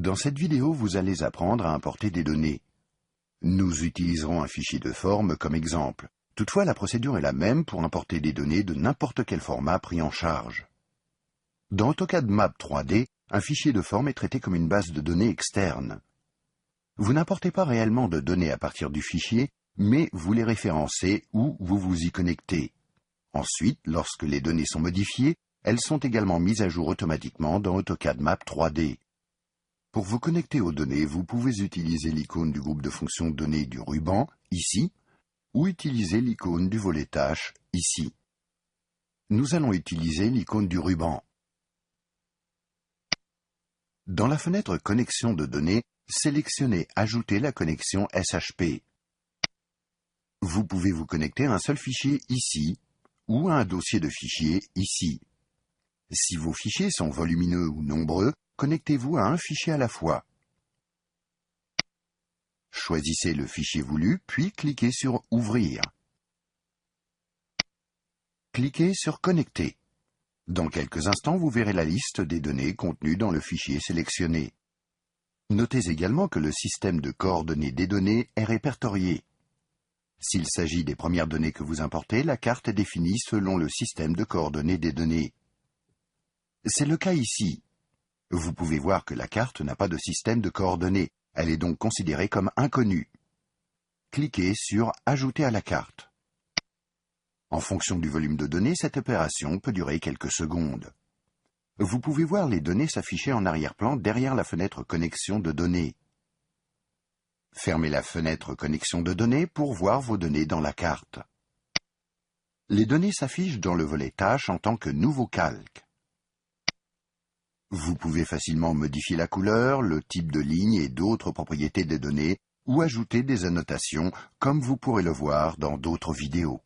Dans cette vidéo, vous allez apprendre à importer des données. Nous utiliserons un fichier de forme comme exemple. Toutefois, la procédure est la même pour importer des données de n'importe quel format pris en charge. Dans AutoCAD Map 3D, un fichier de forme est traité comme une base de données externe. Vous n'importez pas réellement de données à partir du fichier, mais vous les référencez ou vous vous y connectez. Ensuite, lorsque les données sont modifiées, elles sont également mises à jour automatiquement dans AutoCAD Map 3D. Pour vous connecter aux données, vous pouvez utiliser l'icône du groupe de fonctions données du ruban, ici, ou utiliser l'icône du volet tâches, ici. Nous allons utiliser l'icône du ruban. Dans la fenêtre Connexion de données, sélectionnez Ajouter la connexion SHP. Vous pouvez vous connecter à un seul fichier ici, ou à un dossier de fichiers ici. Si vos fichiers sont volumineux ou nombreux, connectez-vous à un fichier à la fois. Choisissez le fichier voulu, puis cliquez sur Ouvrir. Cliquez sur Connecter. Dans quelques instants, vous verrez la liste des données contenues dans le fichier sélectionné. Notez également que le système de coordonnées des données est répertorié. S'il s'agit des premières données que vous importez, la carte est définie selon le système de coordonnées des données. C'est le cas ici. Vous pouvez voir que la carte n'a pas de système de coordonnées. Elle est donc considérée comme inconnue. Cliquez sur Ajouter à la carte. En fonction du volume de données, cette opération peut durer quelques secondes. Vous pouvez voir les données s'afficher en arrière-plan derrière la fenêtre Connexion de données. Fermez la fenêtre Connexion de données pour voir vos données dans la carte. Les données s'affichent dans le volet Tâches en tant que nouveau calque. Vous pouvez facilement modifier la couleur, le type de ligne et d'autres propriétés des données, ou ajouter des annotations, comme vous pourrez le voir dans d'autres vidéos.